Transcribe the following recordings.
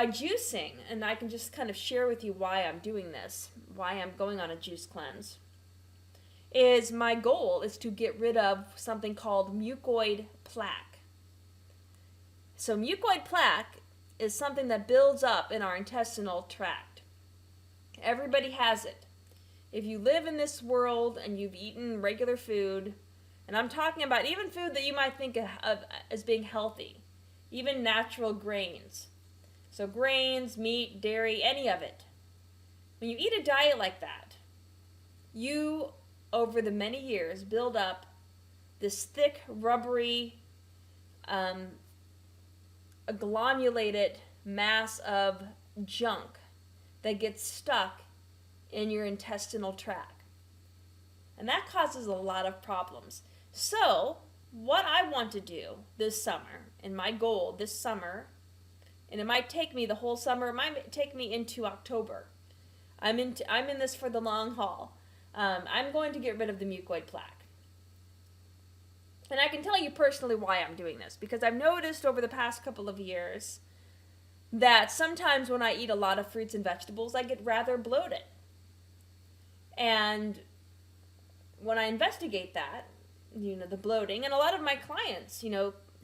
my juicing, and I can just kind of share with you why I'm doing this, why I'm going on a juice cleanse, is my goal is to get rid of something called mucoid plaque. So mucoid plaque is something that builds up in our intestinal tract. Everybody has it. If you live in this world and you've eaten regular food, and I'm talking about even food that you might think of as being healthy, even natural grains. So grains, meat, dairy, any of it. When you eat a diet like that, you, over the many years, build up this thick, rubbery, agglomerated mass of junk that gets stuck in your intestinal tract. And that causes a lot of problems. So, what I want to do this summer, and my goal this summer, and it might take me the whole summer, it might take me into October. I'm in this for the long haul. I'm going to get rid of the mucoid plaque. And I can tell you personally why I'm doing this, because I've noticed over the past couple of years that sometimes when I eat a lot of fruits and vegetables, I get rather bloated. And when I investigate that, the bloating, and a lot of my clients,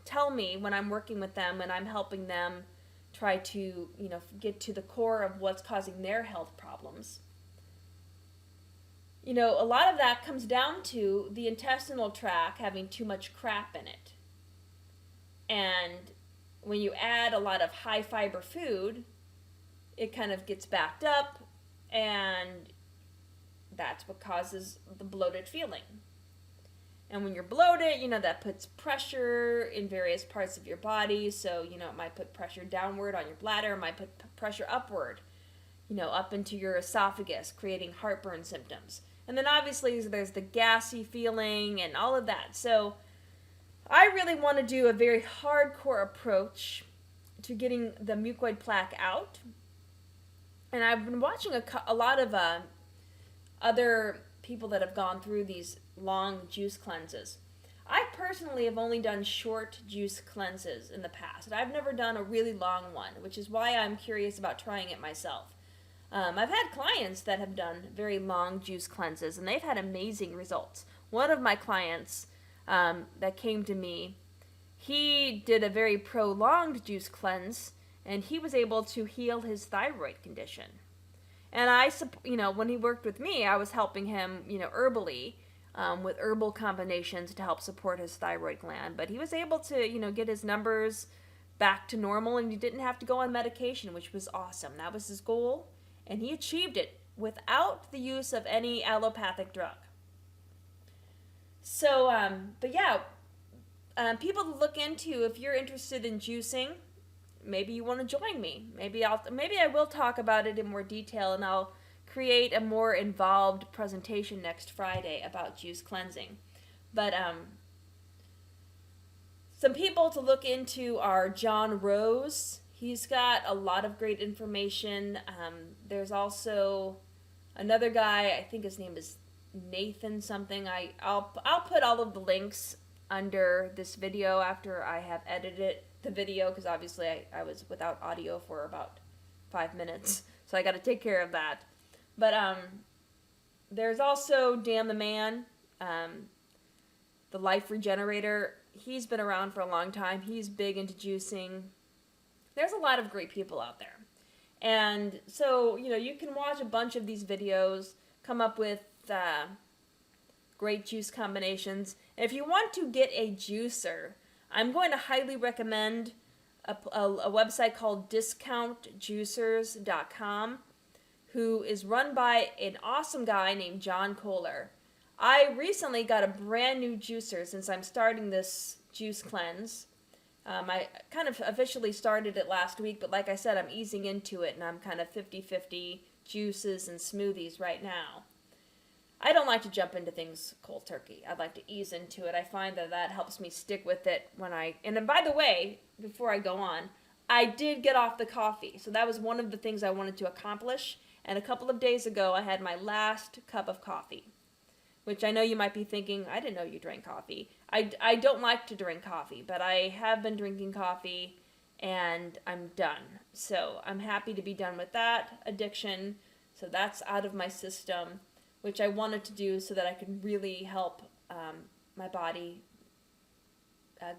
tell me when I'm working with them and I'm helping them try to, get to the core of what's causing their health problems. A lot of that comes down to the intestinal tract having too much crap in it. And when you add a lot of high fiber food, it kind of gets backed up, and that's what causes the bloated feeling. And when you're bloated, that puts pressure in various parts of your body. So, it might put pressure downward on your bladder, it might put pressure upward, up into your esophagus, creating heartburn symptoms. And then obviously there's the gassy feeling and all of that. So I really want to do a very hardcore approach to getting the mucoid plaque out. And I've been watching a lot of other people that have gone through these long juice cleanses. I personally have only done short juice cleanses in the past. I've never done a really long one, which is why I'm curious about trying it myself. I've had clients that have done very long juice cleanses, and they've had amazing results. One of my clients that came to me, he did a very prolonged juice cleanse, and he was able to heal his thyroid condition. And when he worked with me, I was helping him, herbally, with herbal combinations to help support his thyroid gland. But he was able to, get his numbers back to normal, and he didn't have to go on medication, which was awesome. That was his goal, and he achieved it without the use of any allopathic drug. So, people to look into if you're interested in juicing. Maybe you want to join me. Maybe I will talk about it in more detail, and I'll create a more involved presentation next Friday about juice cleansing. But some people to look into are John Rose. He's got a lot of great information. There's also another guy, I think his name is Nathan something. I'll put all of the links under this video after I have edited the video, because obviously I was without audio for about 5 minutes, so I got to take care of that. But there's also Dan the Man, the Life Regenerator. He's been around for a long time. He's big into juicing. There's a lot of great people out there. And so, you can watch a bunch of these videos, come up with great juice combinations. And if you want to get a juicer, I'm going to highly recommend a website called discountjuicers.com, who is run by an awesome guy named John Kohler. I recently got a brand new juicer since I'm starting this juice cleanse. I kind of officially started it last week, but like I said, I'm easing into it, and I'm kind of 50-50 juices and smoothies right now. I don't like to jump into things cold turkey. I'd like to ease into it. I find that helps me stick with it and then, by the way, before I go on, I did get off the coffee. So that was one of the things I wanted to accomplish. And a couple of days ago, I had my last cup of coffee, which I know you might be thinking, I didn't know you drank coffee. I don't like to drink coffee, but I have been drinking coffee, and I'm done. So I'm happy to be done with that addiction. So that's out of my system, which I wanted to do so that I could really help my body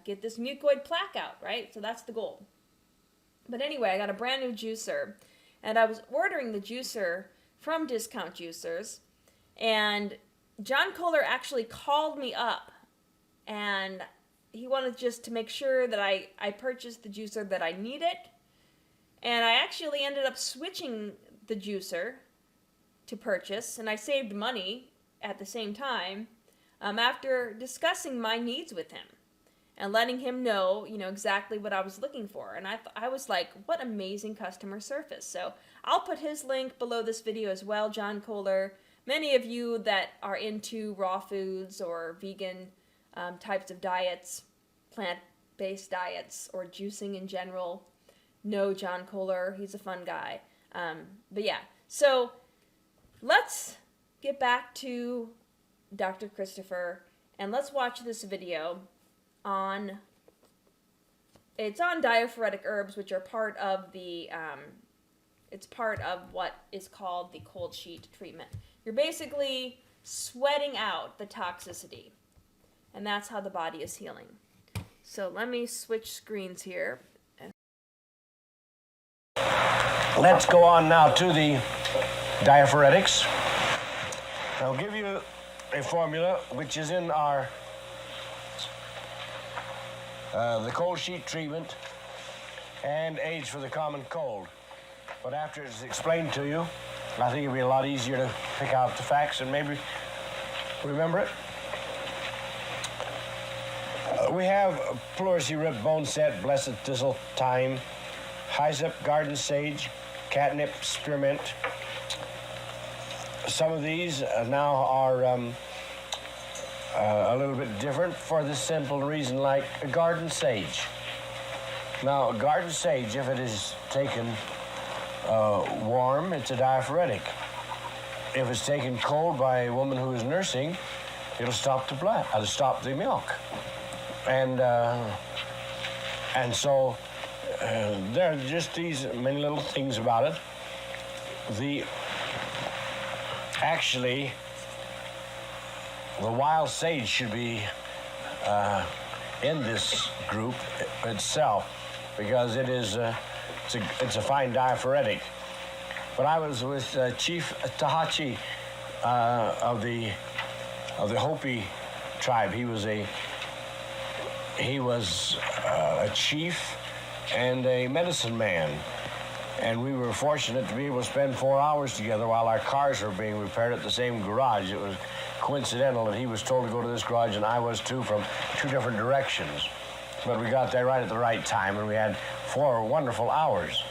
get this mucoid plaque out, right? So that's the goal. But anyway, I got a brand new juicer, and I was ordering the juicer from Discount Juicers, and John Kohler actually called me up, and he wanted just to make sure that I purchased the juicer that I needed, and I actually ended up switching the juicer to purchase, and I saved money at the same time after discussing my needs with him and letting him know, exactly what I was looking for. And I was like, what amazing customer service. So I'll put his link below this video as well, John Kohler. Many of you that are into raw foods or vegan types of diets, plant-based diets, or juicing in general, know John Kohler. He's a fun guy. But yeah, so let's get back to Dr. Christopher, and let's watch this video on diaphoretic herbs, which are part of the, it's part of what is called the cold sheet treatment. You're basically sweating out the toxicity, and that's how the body is healing. So let me switch screens here. Let's go on now to the diaphoretics. I'll give you a formula which is in our the cold sheet treatment and aids for the common cold. But after it's explained to you, I think it'll be a lot easier to pick out the facts and maybe remember it. We have pleurisy root, bone set, blessed thistle, thyme, hyssop, garden sage, catnip, spearmint. Some of these now are a little bit different for the simple reason, like garden sage. Now, garden sage, if it is taken warm, it's a diaphoretic. If it's taken cold by a woman who is nursing, it'll stop the blood, it'll stop the milk. And so there are just these many little things about it. Actually, the wild sage should be in this group itself because it is it's a fine diaphoretic. But I was with Chief Tahachi of the Hopi tribe. He was a chief and a medicine man. And we were fortunate to be able to spend 4 hours together while our cars were being repaired at the same garage. It was coincidental that he was told to go to this garage and I was too, from 2 different directions. But we got there right at the right time and we had 4 wonderful hours.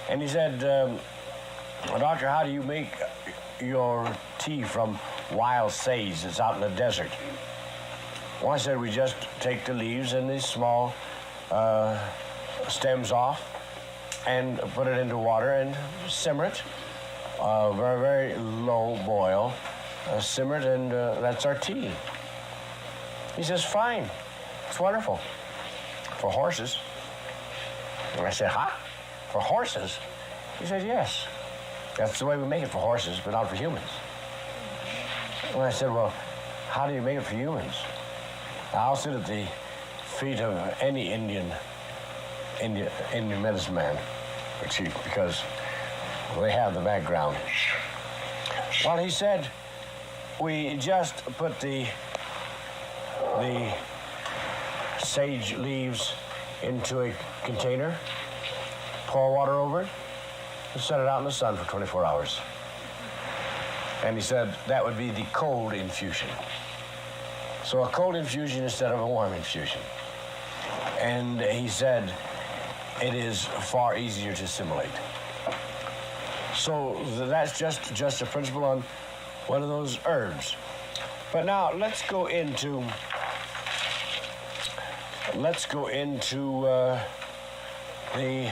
And he said, Doctor, how do you make your tea from wild sage that's out in the desert? Well, I said, we just take the leaves and these small stems off and put it into water and simmer it. Very, very low boil. Simmer it, and that's our tea. He says, fine. It's wonderful. For horses. And I said, huh? For horses? He said, yes. That's the way we make it for horses, but not for humans. And I said, well, how do you make it for humans? I'll sit at the feet of any Indian medicine man or chief because they have the background. Well, he said, we just put the sage leaves into a container, pour water over it, and set it out in the sun for 24 hours. And he said that would be the cold infusion. So a cold infusion instead of a warm infusion. And he said it is far easier to assimilate. So that's just a principle on one of those herbs. But now let's go into the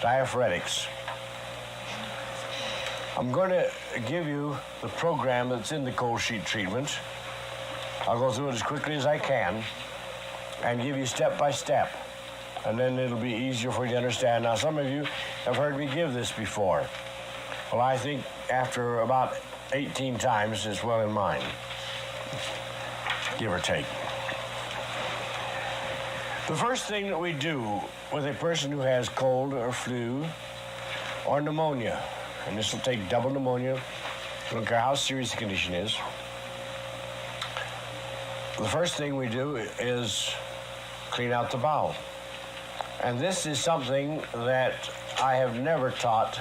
diaphoretics. I'm going to give you the program that's in the cold sheet treatment. I'll go through it as quickly as I can and give you step by step and then it'll be easier for you to understand. Now, some of you have heard me give this before. Well, I think after about 18 times, it's well in mind, give or take. The first thing that we do with a person who has cold or flu or pneumonia, and this will take double pneumonia, I don't care how serious the condition is, the first thing we do is clean out the bowel. And this is something that I have never taught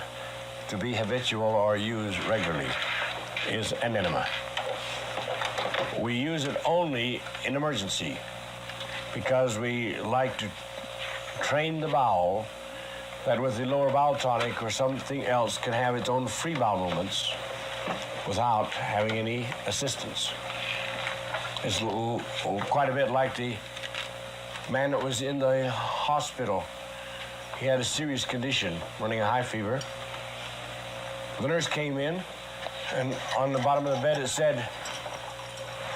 to be habitual or used regularly, is an enema. We use it only in emergency because we like to train the bowel that with the lower bowel tonic or something else can have its own free bowel movements without having any assistance. It's quite a bit like the man that was in the hospital. He had a serious condition, running a high fever. The nurse came in, and on the bottom of the bed it said,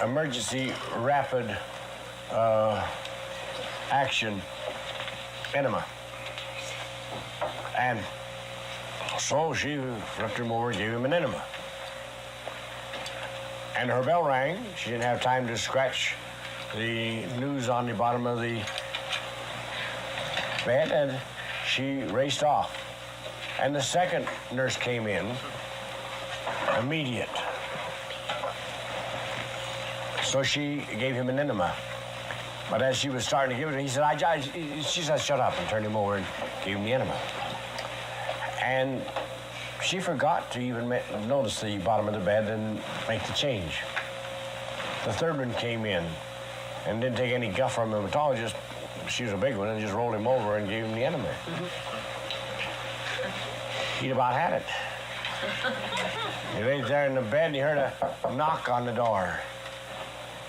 emergency rapid action enema. And so she left him over and gave him an enema. And her bell rang. She didn't have time to scratch the news on the bottom of the bed, and she raced off. And the second nurse came in, immediate. So she gave him an enema. But as she was starting to give it, he said, she said, shut up, and turned him over and gave him the enema. And she forgot to even notice the bottom of the bed and make the change. The third one came in and didn't take any guff from the rheumatologist. She was a big one, and just rolled him over and gave him the enema. He'd about had it. He laid there in the bed, and he heard a knock on the door.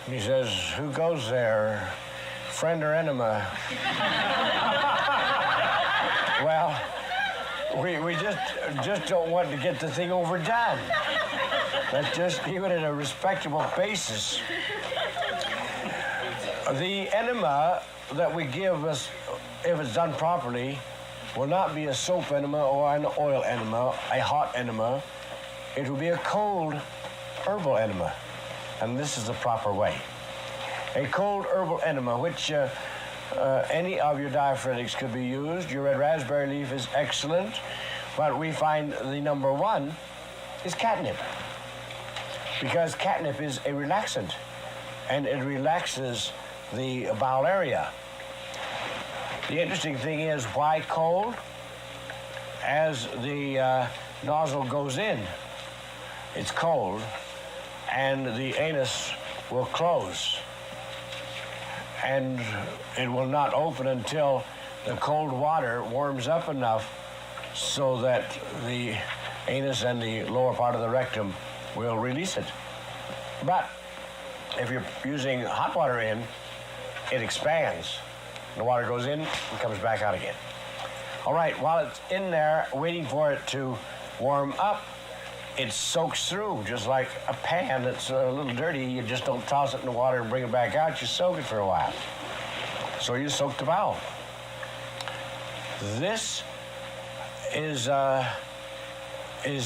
And he says, who goes there? Friend or enema? Well, we just don't want to get the thing overdone. Let's just keep it at a respectable basis. The enema that we give us, if it's done properly, will not be a soap enema or an oil enema, a hot enema. It will be a cold herbal enema, and this is the proper way. A cold herbal enema, which any of your diaphoretics could be used. Your red raspberry leaf is excellent, but we find the number one is catnip, because catnip is a relaxant, and it relaxes the bowel area. The interesting thing is, why cold? As the nozzle goes in, it's cold, and the anus will close. And it will not open until the cold water warms up enough so that the anus and the lower part of the rectum will release it. But if you're using hot water in, it expands. The water goes in and comes back out again. All right, while it's in there waiting for it to warm up, it soaks through, just like a pan that's a little dirty. You just don't toss it in the water and bring it back out. You soak it for a while. So you soak the bowel. This is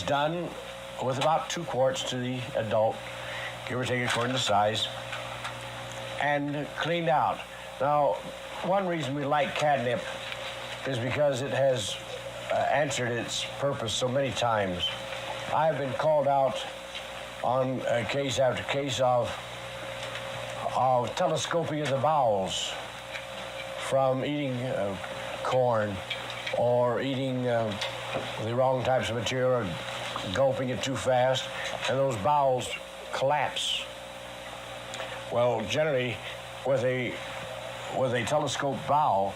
done with about 2 quarts to the adult, give or take according to size, and cleaned out. Now, one reason we like catnip is because it has answered its purpose so many times. I have been called out on case after case of telescoping of the bowels from eating corn or eating the wrong types of material or gulping it too fast, and those bowels collapse. Well, generally, with a telescope bowel,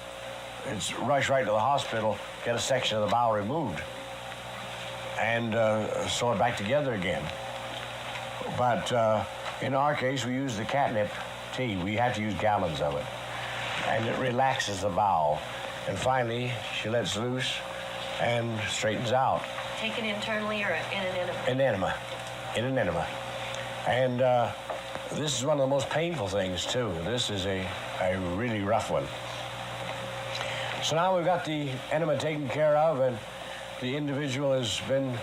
it's rush right to the hospital, get a section of the bowel removed, and sew it back together again. But in our case, we use the catnip tea. We have to use gallons of it, and it relaxes the bowel. And finally, she lets loose and straightens out. Taken internally or in an enema? In an enema. And this is one of the most painful things, too. This is a really rough one. So now we've got the enema taken care of, and the individual has been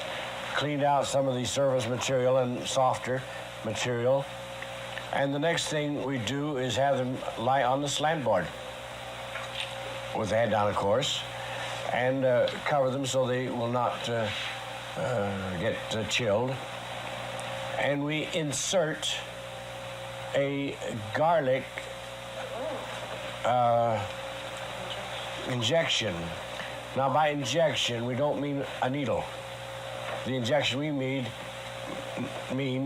cleaned out some of the surface material and softer material. And the next thing we do is have them lie on the slant board, with the head down, of course, and cover them so they will not get chilled. And we insert a garlic injection. Now, by injection, we don't mean a needle. The injection we mean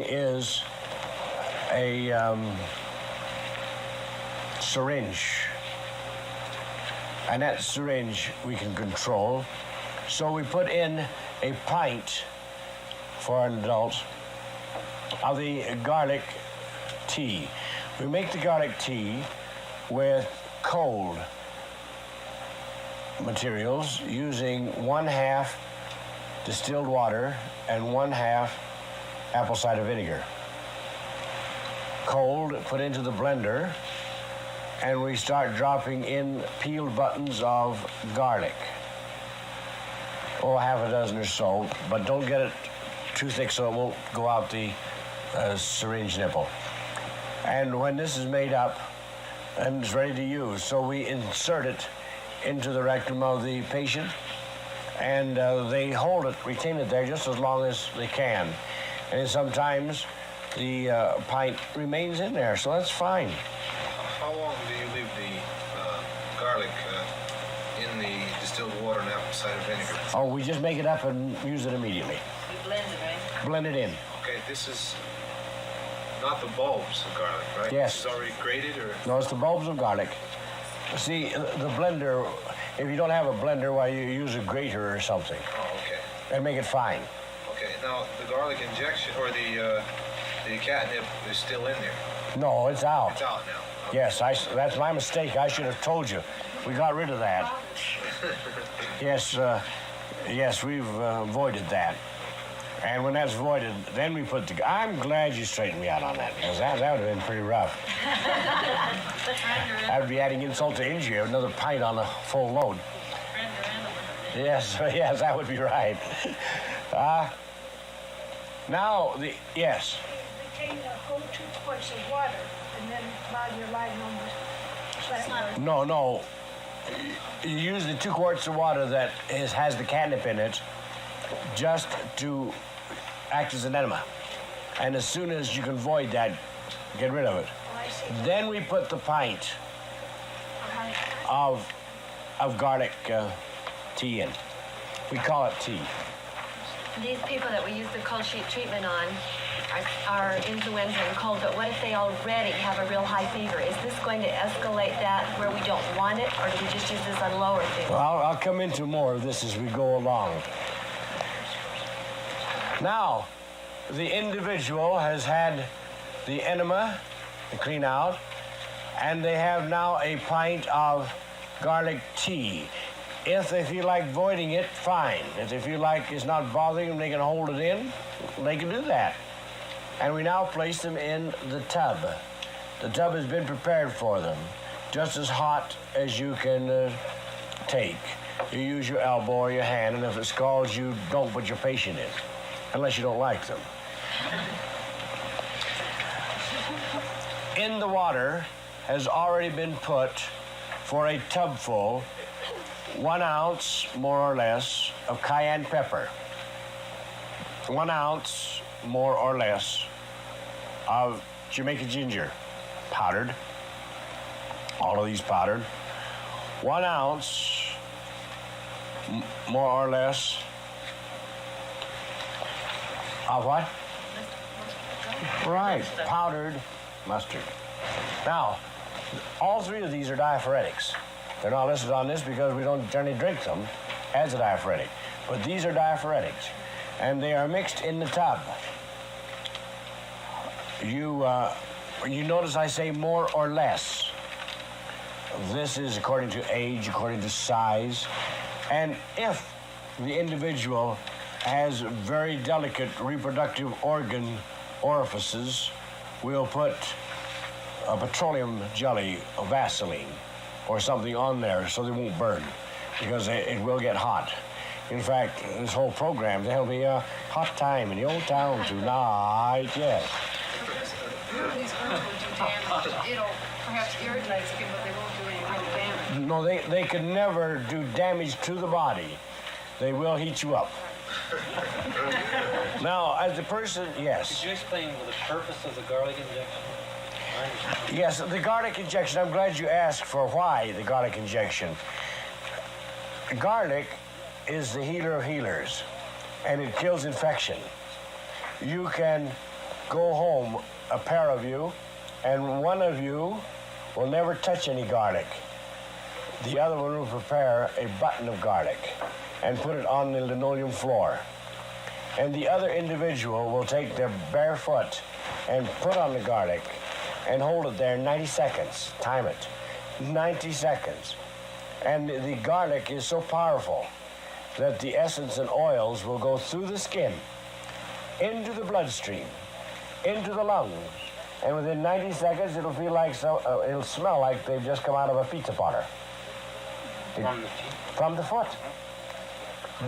is a syringe. And that syringe we can control. So we put in a pint for an adult of the garlic tea. We make the garlic tea with cold materials using 1/2 distilled water and 1/2 apple cider vinegar. Cold, put into the blender, and we start dropping in peeled buttons of garlic. Oh, 6 or so, but don't get it too thick so it won't go out the syringe nipple. And when this is made up and it's ready to use, so we insert it into the rectum of the patient, and they hold it, retain it there just as long as they can. And sometimes the pint remains in there, so that's fine. How long do you leave the garlic in the distilled water and apple cider vinegar? Oh, we just make it up and use it immediately. You blend it, right? Blend it in. Okay, this is not the bulbs of garlic, right? Yes. This is already grated, or? No, it's the bulbs of garlic. See, the blender, if you don't have a blender, why, you use a grater or something Oh, okay. and make it fine. Okay, now the garlic injection, or the catnip is still in there. No, it's out. It's out now. Okay. Yes, that's my mistake. I should have told you. We got rid of that. Yes, we've avoided that. And when that's voided, then we put the... I'm glad you straightened me out on that, because that would have been pretty rough. I would be adding insult to injury, another pint on a full load. Yes, that would be right. Now, yes. Retain a whole 2 quarts of water, and then while you're lying on the slant board. No. You use the 2 quarts of water that has the catnip in it just to act as an enema. And as soon as you can void that, get rid of it. Oh, I see. Then we put the pint Uh-huh. of garlic tea in. We call it tea. These people that we use the cold sheet treatment on are influenza and cold, but what if they already have a real high fever? Is this going to escalate that where we don't want it, or do we just use this on lower fever? Well, I'll come into more of this as we go along. Now, the individual has had the enema to clean out, and they have now a pint of garlic tea. If they feel like voiding it, fine. If they feel like it's not bothering them, they can hold it in, they can do that. And we now place them in the tub. The tub has been prepared for them, just as hot as you can take. You use your elbow or your hand, and if it scalds you, don't put your patient in, unless you don't like them. In the water has already been put, for a tub full, 1 ounce, more or less, of cayenne pepper. 1 ounce, more or less, of Jamaica ginger, powdered. All of these powdered. 1 ounce, more or less, of what? Right, powdered mustard. Now, all 3 of these are diaphoretics. They're not listed on this because we don't generally drink them as a diaphoretic. But these are diaphoretics, and they are mixed in the tub. You notice I say more or less. This is according to age, according to size. And if the individual has very delicate reproductive organ orifices, we'll put a petroleum jelly, a Vaseline, or something on there so they won't burn, because it will get hot. In fact, this whole program, there'll be a hot time in the old town tonight, yes. These herbs will do damage. It'll perhaps irritate skin, but they won't do any real damage. No, they can never do damage to the body. They will heat you up. Now, as the person, yes. Could you explain the purpose of the garlic injection? Yes, the garlic injection, I'm glad you asked for why the garlic injection. Garlic is the healer of healers, and it kills infection. You can go home, a pair of you, and one of you will never touch any garlic. The other one will prepare a button of garlic and put it on the linoleum floor. And the other individual will take their bare foot and put on the garlic and hold it there 90 seconds. Time it. 90 seconds. And the garlic is so powerful that the essence and oils will go through the skin, into the bloodstream, into the lungs, and within 90 seconds it'll feel like it'll smell like they've just come out of a pizza potter. From the feet? From the foot.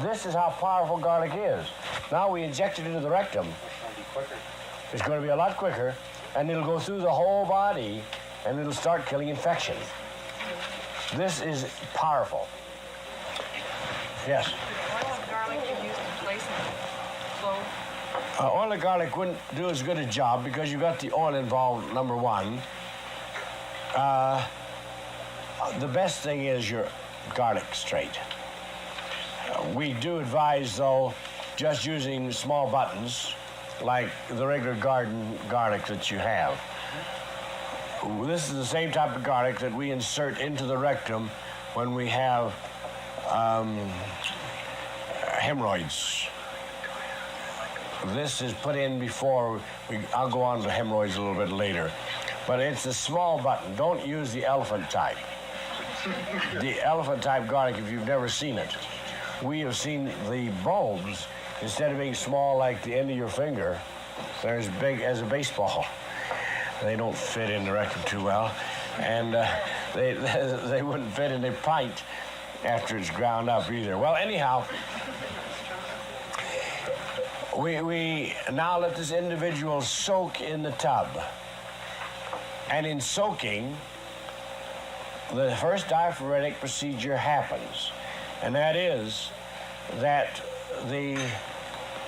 This is how powerful garlic is. Now we inject it into the rectum. It'll be quicker. It's going to be a lot quicker, and it'll go through the whole body, and it'll start killing infection. This is powerful. Yes? Oil of garlic you use in place of clove? Oil of garlic wouldn't do as good a job because you got the oil involved, number one. The best thing is your garlic straight. We do advise, though, just using small buttons like the regular garden garlic that you have. This is the same type of garlic that we insert into the rectum when we have hemorrhoids. This is put in before I'll go on to hemorrhoids a little bit later. But it's a small button. Don't use the elephant type. The elephant type garlic, if you've never seen it, we have seen the bulbs, instead of being small like the end of your finger, they're as big as a baseball. They don't fit in the rectum too well, and they wouldn't fit in a pint after it's ground up either. Well, anyhow, we now let this individual soak in the tub. And in soaking, the first diaphoretic procedure happens. And that is that the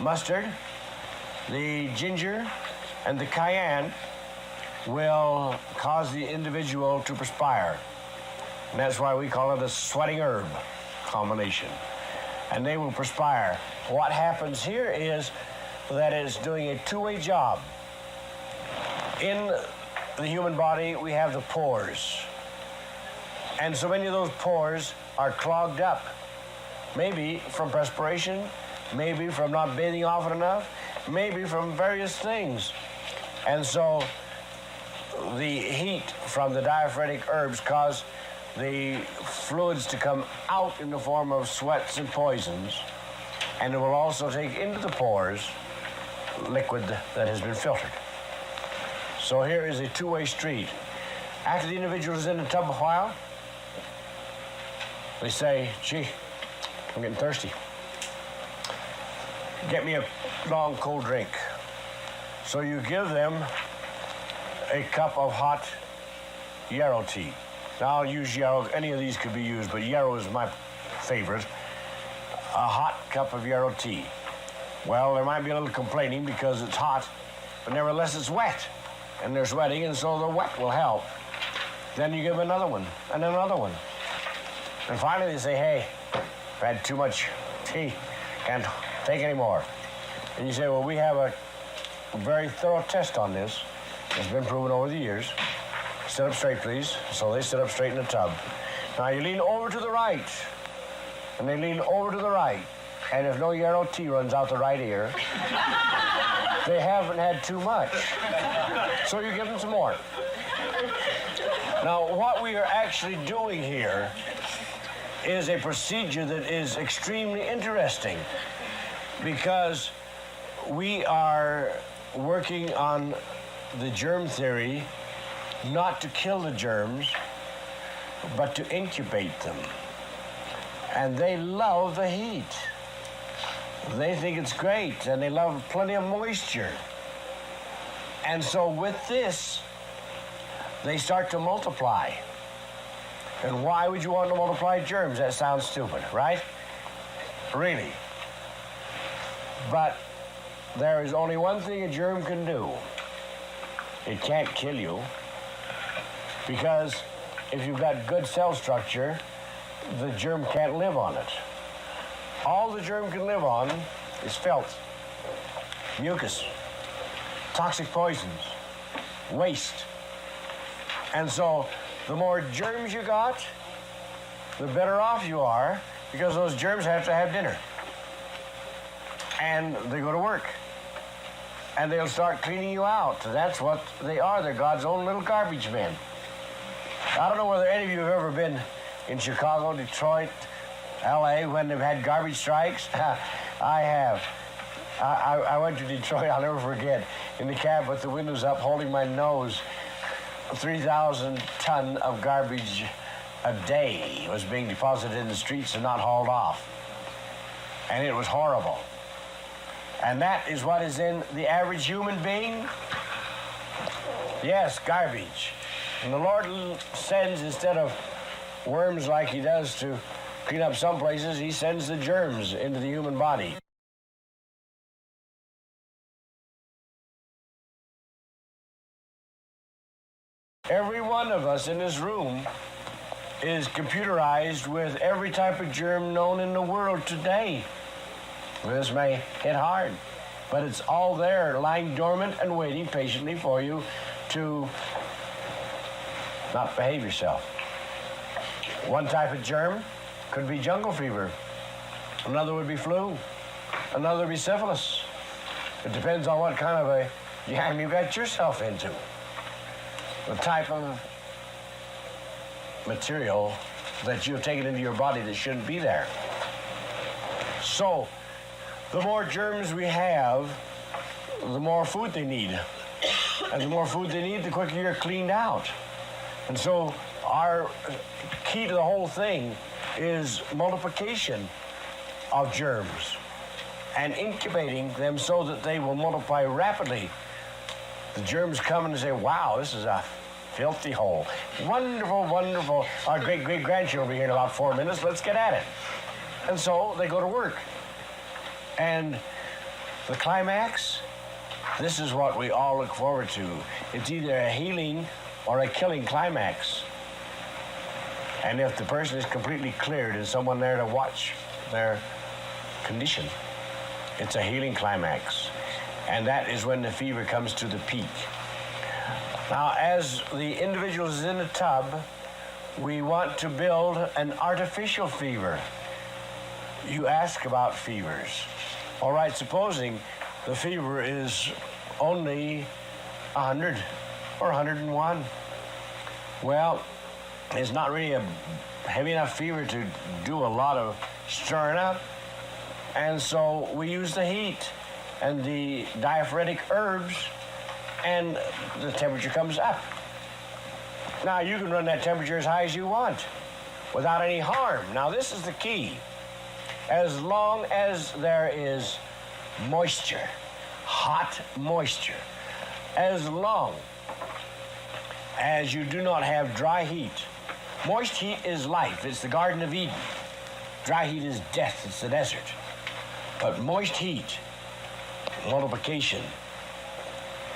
mustard, the ginger, and the cayenne will cause the individual to perspire. And that's why we call it a sweating herb combination. And they will perspire. What happens here is that it's doing a two-way job. In the human body, we have the pores. And so many of those pores are clogged up. Maybe from perspiration, maybe from not bathing often enough, maybe from various things. And so the heat from the diaphoretic herbs cause the fluids to come out in the form of sweats and poisons, and it will also take into the pores liquid that has been filtered. So here is a two-way street. After the individual is in the tub a while, they say, gee, I'm getting thirsty. Get me a long cold drink. So you give them a cup of hot Yarrow tea. Now I'll use Yarrow, any of these could be used, but Yarrow is my favorite. A hot cup of Yarrow tea. Well, there might be a little complaining because it's hot, but nevertheless it's wet. And they're sweating, and so the wet will help. Then you give another one, and another one. And finally they say, hey, I've had too much tea, can't take any more. And you say, well, we have a very thorough test on this. It's been proven over the years. Sit up straight, please. So they sit up straight in the tub. Now you lean over to the right, and they lean over to the right. And if no Yarrow tea runs out the right ear, they haven't had too much. So you give them some more. Now, what we are actually doing here is a procedure that is extremely interesting because we are working on the germ theory not to kill the germs, but to incubate them. And they love the heat. They think it's great, and they love plenty of moisture. And so with this, they start to multiply. And why would you want to multiply germs? That sounds stupid, right? Really. But there is only one thing a germ can do. It can't kill you, because if you've got good cell structure, the germ can't live on it. All the germ can live on is filth, mucus, toxic poisons, waste. And so the more germs you got, the better off you are, because those germs have to have dinner. And they go to work. And they'll start cleaning you out. That's what they are. They're God's own little garbage men. I don't know whether any of you have ever been in Chicago, Detroit, LA, when they've had garbage strikes. I have. I went to Detroit, I'll never forget, in the cab with the windows up, holding my nose. 3,000 ton of garbage a day was being deposited in the streets and not hauled off. And it was horrible. And that is what is in the average human being? Yes, garbage. And the Lord sends, instead of worms like he does to clean up some places, he sends the germs into the human body. Every one of us in this room is computerized with every type of germ known in the world today. This may hit hard, but it's all there, lying dormant and waiting patiently for you to not behave yourself. One type of germ could be jungle fever. Another would be flu. Another would be syphilis. It depends on what kind of a jam you got yourself into. The type of material that you've taken into your body that shouldn't be there. So, the more germs we have, the more food they need. And the more food they need, the quicker you're cleaned out. And so our key to the whole thing is multiplication of germs and incubating them so that they will multiply rapidly. The germs come and say, wow, this is a filthy hole. Wonderful, wonderful. Our great-great-grandchildren will be here in about 4 minutes. Let's get at it. And so they go to work. And the climax, this is what we all look forward to. It's either a healing or a killing climax. And if the person is completely cleared and someone there to watch their condition, it's a healing climax. And that is when the fever comes to the peak. Now, as the individual is in the tub, we want to build an artificial fever. You ask about fevers. All right, supposing the fever is only 100 or 101. Well, it's not really a heavy enough fever to do a lot of stirring up. And so we use the heat and the diaphoretic herbs, and the temperature comes up. Now, you can run that temperature as high as you want without any harm. Now, this is the key. As long as there is moisture, hot moisture, as long as you do not have dry heat. Moist heat is life. It's the Garden of Eden. Dry heat is death. It's the desert. But moist heat, multiplication,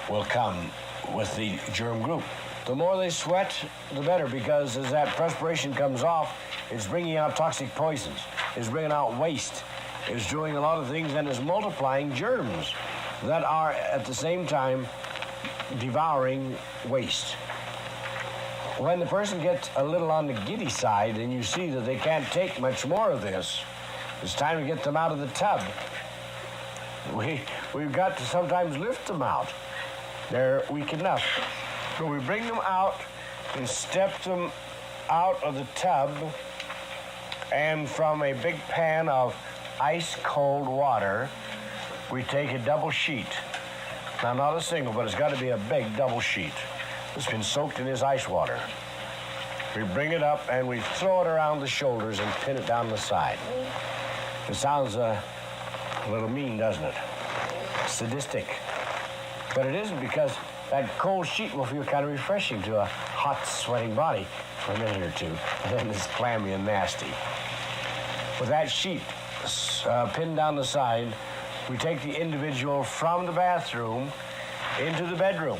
will come with the germ group. The more they sweat, the better, because as that perspiration comes off, it's bringing out toxic poisons, it's bringing out waste, it's doing a lot of things, and it's multiplying germs that are at the same time devouring waste. When the person gets a little on the giddy side and you see that they can't take much more of this, it's time to get them out of the tub. We've got to sometimes lift them out. They're weak enough. So we bring them out and step them out of the tub, and from a big pan of ice cold water, we take a double sheet. Now, not a single, but it's got to be a big double sheet. It's been soaked in this ice water. We bring it up and we throw it around the shoulders and pin it down the side. It sounds a little mean, doesn't it? Sadistic. But it isn't, because that cold sheet will feel kind of refreshing to a hot, sweating body for a minute or two, and then it's clammy and nasty. With that sheet pinned down the side, we take the individual from the bathroom into the bedroom.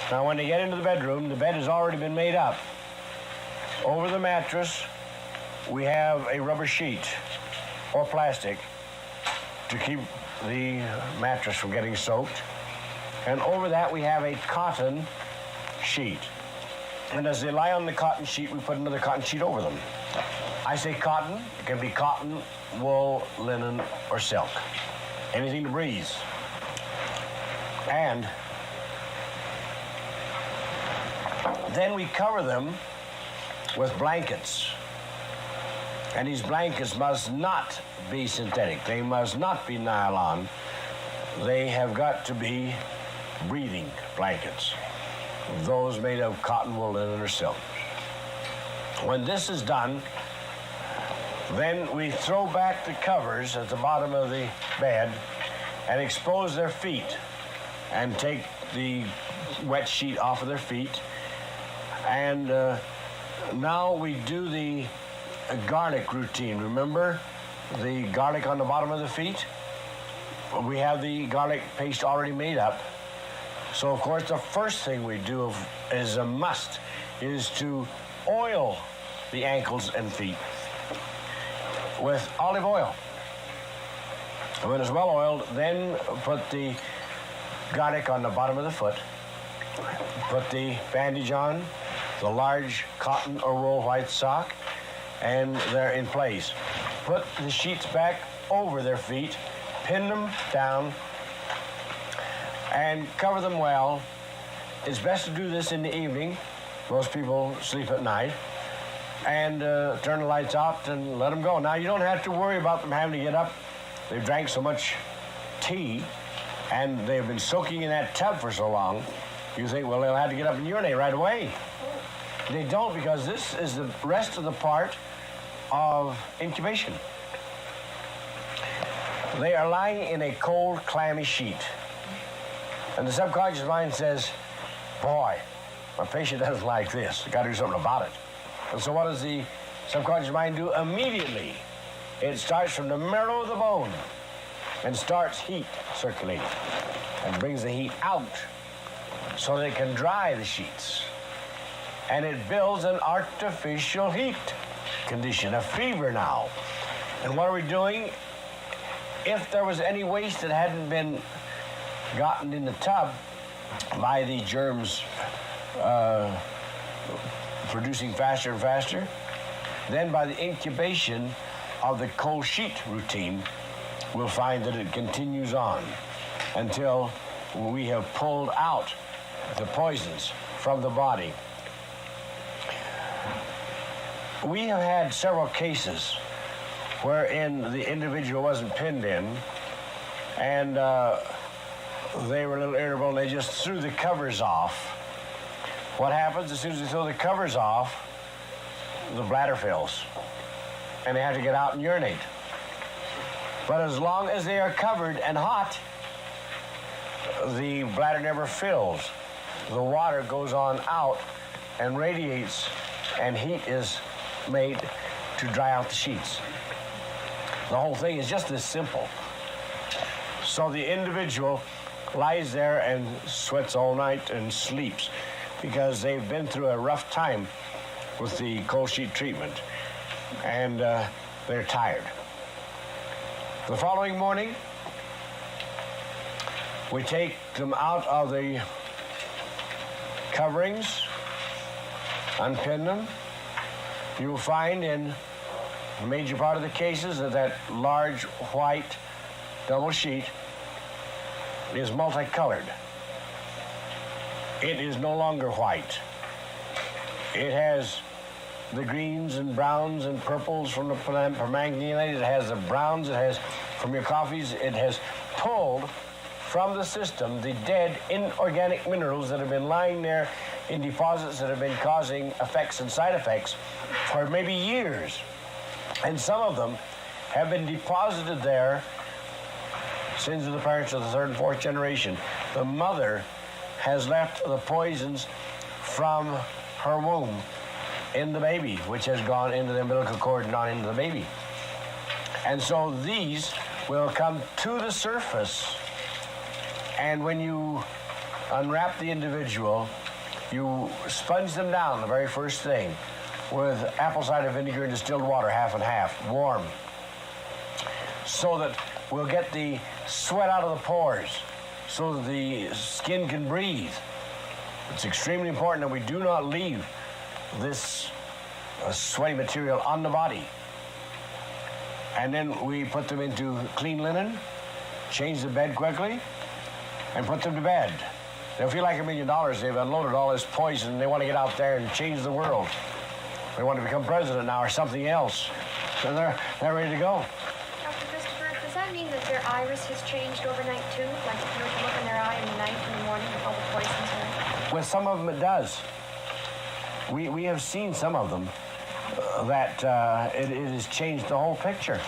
Now, when they get into the bedroom, the bed has already been made up. Over the mattress, we have a rubber sheet or plastic to keep the mattress from getting soaked. And over that, we have a cotton sheet. And as they lie on the cotton sheet, we put another cotton sheet over them. I say cotton. It can be cotton, wool, linen, or silk. Anything to breathe. And then we cover them with blankets. And these blankets must not be synthetic. They must not be nylon. They have got to be breathing blankets. Those made of cotton, wool, linen, or silk. When this is done, then we throw back the covers at the bottom of the bed and expose their feet and take the wet sheet off of their feet. And now we do the garlic routine. Remember the garlic on the bottom of the feet? We have the garlic paste already made up. So, of course, the first thing we do is a must is to oil the ankles and feet with olive oil. And when it's well oiled, then put the garlic on the bottom of the foot, put the bandage on, the large cotton or wool white sock, and they're in place. Put the sheets back over their feet, pin them down, and cover them well. It's best to do this in the evening. Most people sleep at night. And turn the lights out and let them go. Now, you don't have to worry about them having to get up. They've drank so much tea, and they've been soaking in that tub for so long. You think, well, they'll have to get up and urinate right away. They don't, because this is the rest of the part of incubation. They are lying in a cold, clammy sheet. And the subconscious mind says, boy, my patient doesn't like this. I've got to do something about it. And so what does the subconscious mind do? Immediately, it starts from the marrow of the bone and starts heat circulating and brings the heat out so that it can dry the sheets. And it builds an artificial heat condition, a fever now. And what are we doing? If there was any waste that hadn't been gotten in the tub by the germs producing faster and faster, then by the incubation of the cold sheet routine, we'll find that it continues on until we have pulled out the poisons from the body. We have had several cases wherein the individual wasn't pinned in, and they were a little irritable, and they just threw the covers off. What happens as soon as they throw the covers off? The bladder fills, and they have to get out and urinate. But as long as they are covered and hot, the bladder never fills. The water goes on out and radiates, and heat is made to dry out the sheets. The whole thing is just this simple. So the individual lies there and sweats all night and sleeps because they've been through a rough time with the cold sheet treatment, and they're tired. The following morning, we take them out of the coverings, unpin them. You will find in the major part of the cases that that large white double sheet is multicolored. It is no longer white. It has the greens and browns and purples from the permanganate. It has the browns. It has from your coffees. It has pulled from the system the dead inorganic minerals that have been lying there in deposits that have been causing effects and side effects for maybe years. And some of them have been deposited there since the parents of the third and fourth generation. The mother has left the poisons from her womb in the baby, which has gone into the umbilical cord and on into the baby. And so these will come to the surface, and when you unwrap the individual, you sponge them down, the very first thing, with apple cider vinegar and distilled water, half and half, warm, so that we'll get the sweat out of the pores, so that the skin can breathe. It's extremely important that we do not leave this sweaty material on the body. And then we put them into clean linen, change the bed quickly, and put them to bed. They'll feel like $1 million. They've unloaded all this poison, and they want to get out there and change the world. They want to become president now or something else. So they're ready to go. Dr. Christopher, does that mean that their iris has changed overnight too? Like if you were to look in their eye in the night and the morning with all the poisons in it? With some of them it does. We have seen some of them that it has changed the whole picture.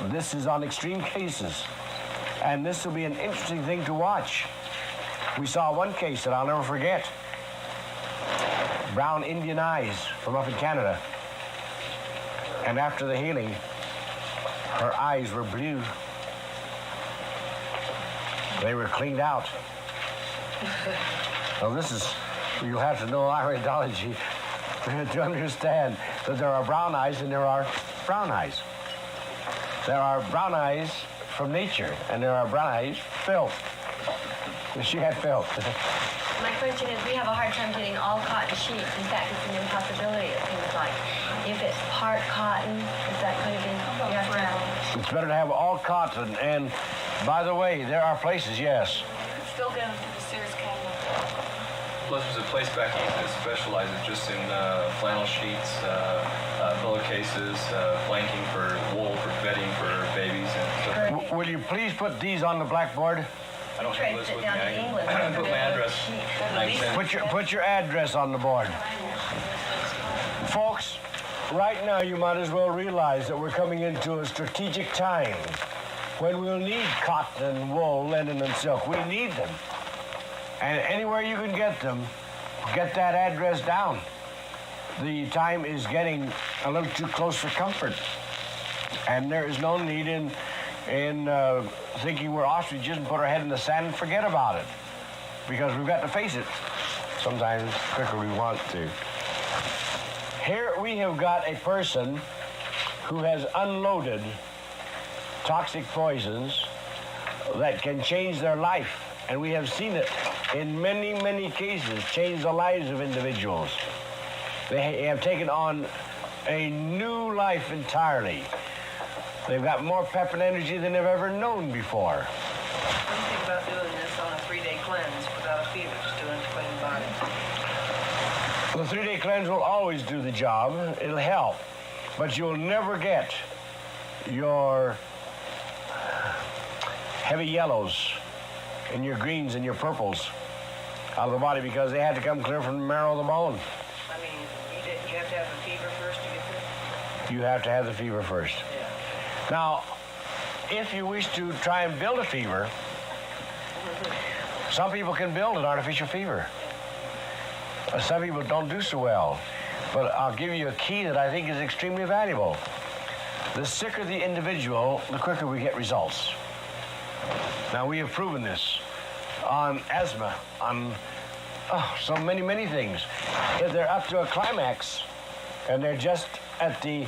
This is on extreme cases, and this will be an interesting thing to watch. We saw one case that I'll never forget. Brown Indian eyes from up in Canada. And after the healing, her eyes were blue. They were cleaned out. Well, this is, you have to know iridology to understand that there are brown eyes and there are brown eyes. There are brown eyes from nature, and there are brown eyes filth. She had filth. My question is, we have a hard time getting all cotton sheets. In fact, it's an impossibility, it seems like. If it's part cotton, is that going to be, you have to have... It's better to have all cotton, and by the way, there are places, yes. Still down to the Sears catalog. Plus, there's a place back east that specializes just in flannel sheets, pillowcases, blanking for wool, for bedding for babies and stuff. Will you please put these on the blackboard? I don't have a list with me. Down to England. I can put my address. And I can Put your address on the board. Folks, right now you might as well realize that we're coming into a strategic time when we'll need cotton and wool, linen and silk. We need them. And anywhere you can get them, get that address down. The time is getting a little too close for comfort. And there is no need in thinking we're ostriches and put our head in the sand and forget about it. Because we've got to face it sometimes quicker we want to. Here we have got a person who has unloaded toxic poisons that can change their life. And we have seen it in many, many cases, change the lives of individuals. They have taken on a new life entirely. They've got more pep and energy than they've ever known before. What do you think about doing this on a 3-day cleanse without a fever, just doing it to clean the body? The 3-day cleanse will always do the job. It'll help. But you'll never get your heavy yellows and your greens and your purples out of the body because they had to come clear from the marrow of the bone. I mean, you have to have a fever first to get this? You have to have the fever first. Yeah. Now, if you wish to try and build a fever, some people can build an artificial fever. Some people don't do so well. But I'll give you a key that I think is extremely valuable. The sicker the individual, the quicker we get results. Now, we have proven this on asthma, on so many, many things. If they're up to a climax and they're just at the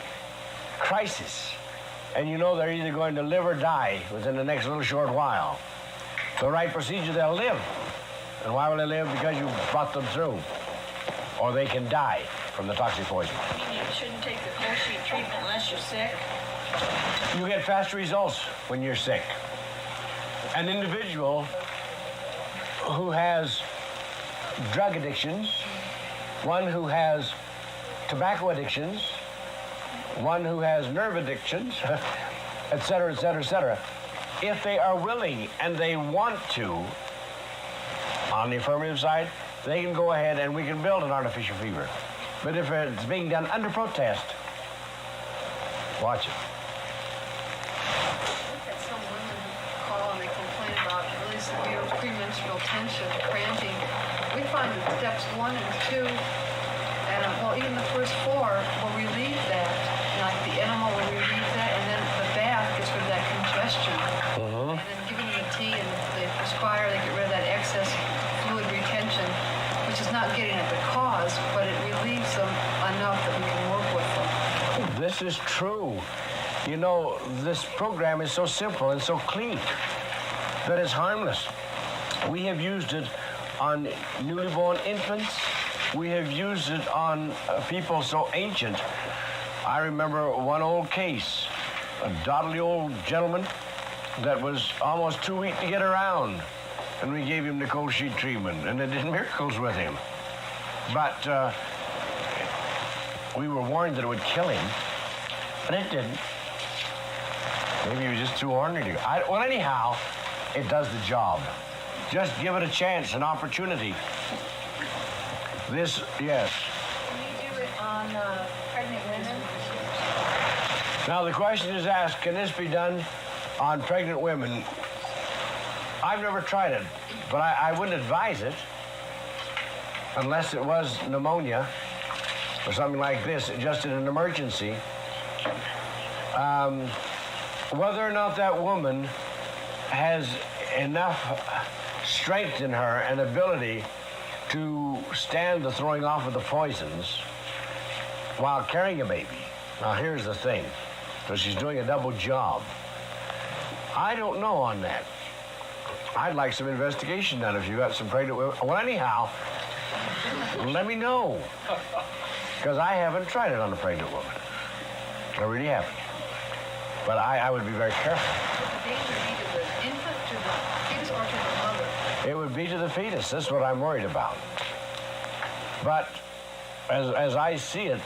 crisis, and you know they're either going to live or die within the next little short while, the right procedure, they'll live. And why will they live? Because you brought them through. Or they can die from the toxic poison. You mean you shouldn't take the cold sheet treatment unless you're sick? You get fast results when you're sick. An individual who has drug addictions, one who has tobacco addictions, one who has nerve addictions, et cetera, et cetera, et cetera, if they are willing and they want to, on the affirmative side, they can go ahead and we can build an artificial fever. But if it's being done under protest, watch it. Look at some women who call and they complain about really severe premenstrual tension, cramping. We find that steps 1 and 2, and well, even the first 4 will relieve that. Like the enema will relieve that, and then the bath gets rid of that congestion. And then giving them the tea and they perspire, they get rid of that excess fluid retention, which is not getting at the cause, but it relieves them enough that we can work with them. This is true. You know, this program is so simple and so clean that it's harmless. We have used it on newly born infants. We have used it on people so ancient. I remember one old case, a doddly old gentleman that was almost too weak to get around. And we gave him the cold sheet treatment, and it did miracles with him. But we were warned that it would kill him, but it didn't. Maybe he was just too ordinary. Well, anyhow, it does the job. Just give it a chance, an opportunity. This, yes. Can you do it on pregnant women? Now, the question is asked, can this be done on pregnant women? I've never tried it, but I wouldn't advise it unless it was pneumonia or something like this, just in an emergency. Whether or not that woman has enough strength in her and ability to stand the throwing off of the poisons while carrying a baby. Now, here's the thing. So she's doing a double job. I don't know on that. I'd like some investigation done if you got some pregnant women. Well, anyhow, let me know. Because I haven't tried it on a pregnant woman. I really haven't. But I would be very careful. Would the danger be to the infant, to the fetus, or to the mother? It would be to the fetus. That's what I'm worried about. But as I see it,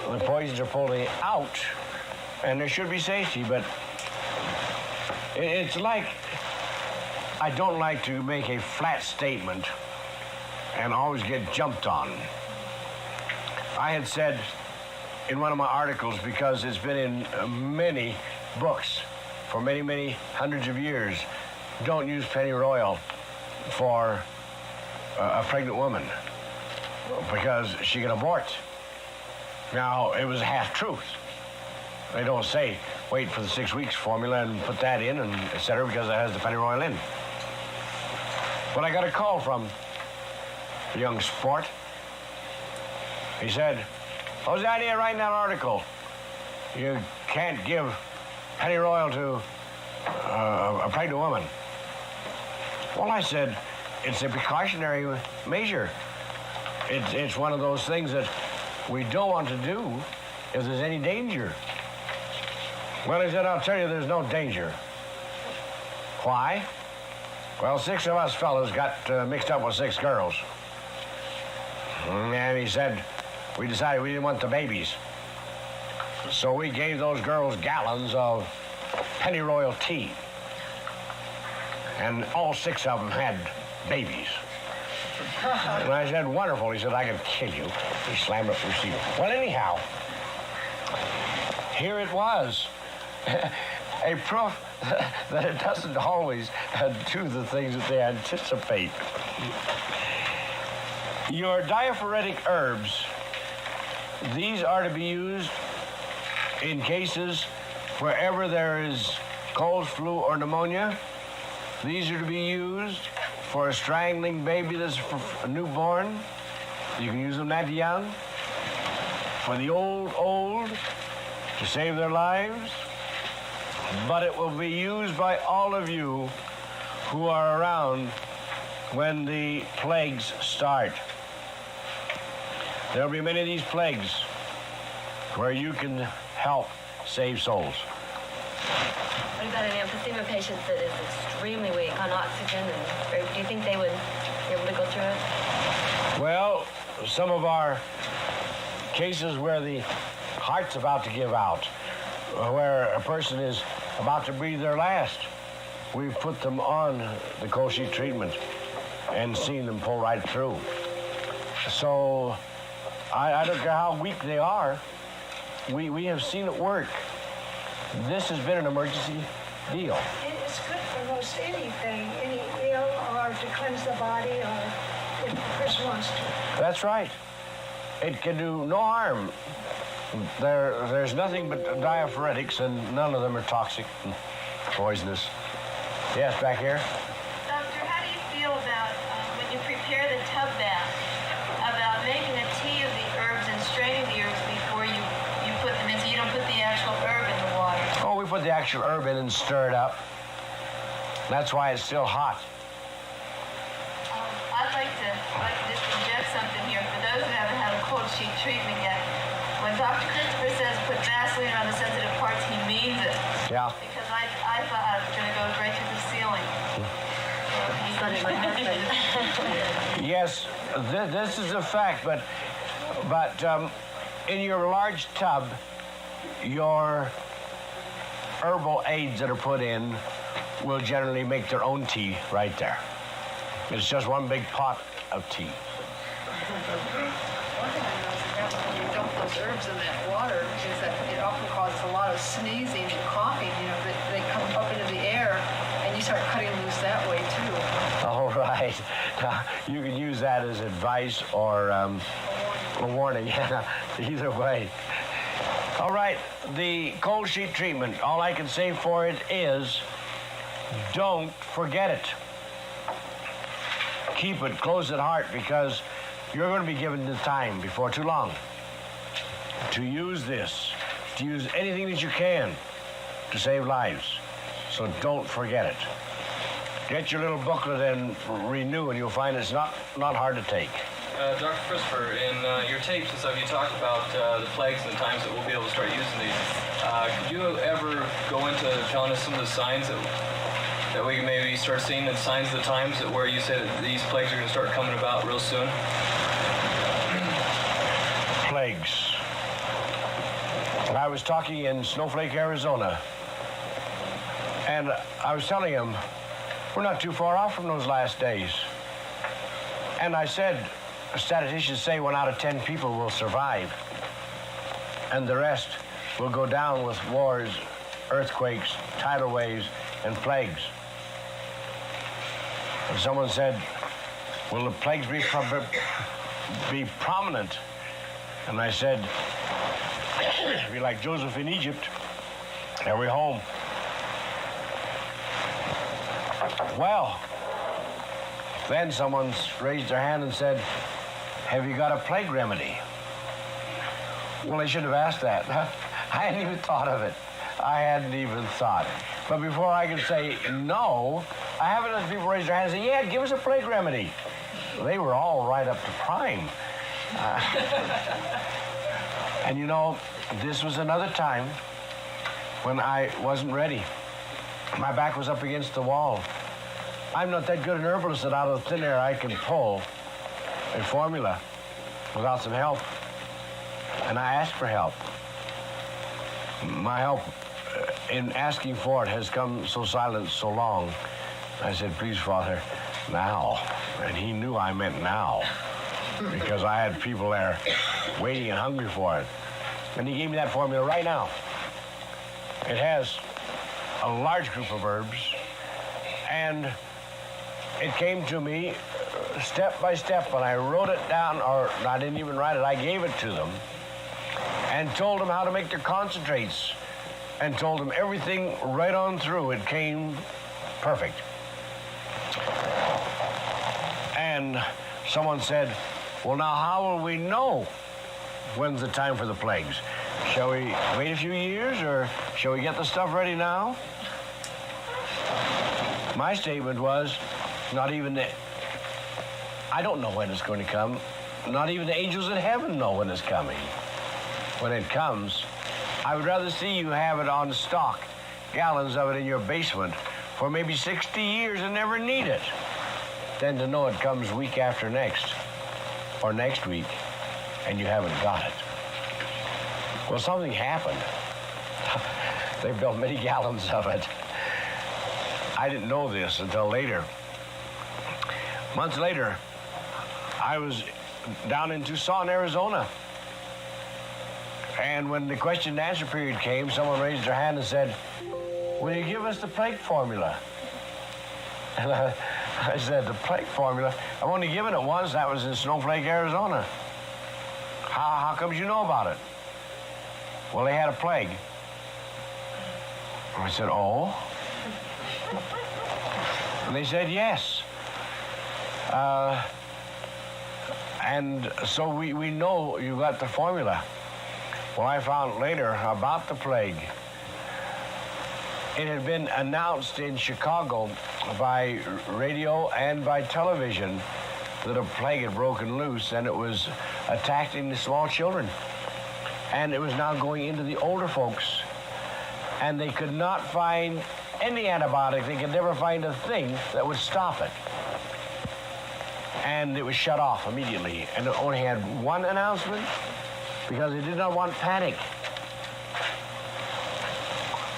the poisons are pulling out, and there should be safety, but it's like, I don't like to make a flat statement and always get jumped on. I had said in one of my articles, because it's been in many books for many, many hundreds of years, don't use pennyroyal for a pregnant woman because she can abort. Now, it was a half-truth. They don't say, wait for the 6 weeks formula and put that in and et cetera, because it has the pennyroyal in. But I got a call from a young sport. He said, what was the idea of writing that article? You can't give pennyroyal to a pregnant woman. Well, I said, it's a precautionary measure. It's one of those things that we don't want to do if there's any danger. Well, he said, I'll tell you there's no danger. Why? Well, 6 of us fellas got mixed up with 6 girls. And he said, we decided we didn't want the babies. So we gave those girls gallons of pennyroyal tea. And all 6 of them had babies. And I said, wonderful. He said, I could kill you. He slammed up the receiver. Well, anyhow, here it was. A proof that it doesn't always do the things that they anticipate. Your diaphoretic herbs, these are to be used in cases wherever there is cold, flu, or pneumonia. These are to be used for a strangling baby that's a newborn. You can use them that young. For the old, to save their lives. But it will be used by all of you who are around when the plagues start. There'll be many of these plagues where you can help save souls. What about an emphysema patient that is extremely weak on oxygen? And do you think they would be able to go through it? Well, some of our cases where the heart's about to give out, where a person is about to breathe their last, we've put them on the cold sheet treatment. and seen them pull right through. So I don't care how weak they are, we have seen it work. This has been an emergency deal. It's good for most anything, any ill or to cleanse the body or if the person wants to. That's right. It can do no harm. There's nothing but diaphoretics, and none of them are toxic and poisonous. Yes, back here? Doctor, how do you feel about when you prepare the tub bath, about making a tea of the herbs and straining the herbs before you put them in, so you don't put the actual herb in the water? Oh, we put the actual herb in and stir it up. That's why it's still hot. I'd like to just inject something here for those who haven't had a cold sheet treatment yet. When Dr. Christopher says put Vaseline around the sensitive parts, he means it. Yeah. Because I thought I was going to go right through the ceiling. Yes, this is a fact, but in your large tub, your herbal aids that are put in will generally make their own tea right there. It's just one big pot of tea. One thing I noticed about when you dump those herbs in that water is that it often causes a lot of sneezing and coughing, they come up into the air and you start cutting loose that way too. All right. You can use that as advice or a warning. Yeah, either way. All right, the cold sheet treatment, all I can say for it is don't forget it. Keep it close at heart because you're going to be given the time before too long to use this, to use anything that you can to save lives. So don't forget it. Get your little booklet and renew, and you'll find it's not hard to take. Dr. Christopher, in your tapes and stuff, you talked about the plagues and the times that we'll be able to start using these. Could you ever go into telling us some of the signs that we can maybe start seeing, the signs of the times that where you said that these plagues are going to start coming about real soon? Plagues. I was talking in Snowflake, Arizona, and I was telling him, we're not too far off from those last days. And I said, statisticians say 1 out of 10 people will survive, and the rest will go down with wars, earthquakes, tidal waves, and plagues. And someone said, will the plagues be prominent? And I said, be like Joseph in Egypt, are we home? Well, then someone raised their hand and said, have you got a plague remedy? Well, I should have asked that. I hadn't even thought of it. I hadn't even thought. But before I could say no, I haven't had people raise their hand and say, yeah, give us a plague remedy. They were all right up to prime. And you know, this was another time when I wasn't ready. My back was up against the wall. I'm not that good an herbalist that out of thin air I can pull a formula without some help. And I asked for help. My help in asking for it has come so silent so long. I said, please, Father, now. And he knew I meant now because I had people there waiting and hungry for it. And he gave me that formula right now. It has a large group of herbs, and it came to me step by step, and I wrote it down, or I didn't even write it, I gave it to them, and told them how to make their concentrates, and told them everything right on through. It came perfect. And someone said, well, now how will we know when's the time for the plagues? Shall we wait a few years, or shall we get the stuff ready now? My statement was, not even I don't know when it's going to come. Not even the angels in heaven know when it's coming. When it comes, I would rather see you have it on stock, gallons of it in your basement, for maybe 60 years and never need it, than to know it comes week after next, or next week, and you haven't got it. Well, something happened. They built many gallons of it. I didn't know this until later. Months later, I was down in Tucson, Arizona. And when the question and answer period came, someone raised their hand and said, "Will you give us the plague formula?" And I said, "The plague formula? I've only given it once. That was in Snowflake, Arizona. How come you know about it?" "Well, they had a plague." I said, "Oh?" And they said, "Yes." And so we know you got the formula. Well, I found later about the plague. It had been announced in Chicago by radio and by television that a plague had broken loose, and it was attacking the small children. And it was now going into the older folks. And they could not find any antibiotic. They could never find a thing that would stop it. And it was shut off immediately. And it only had one announcement because they did not want panic.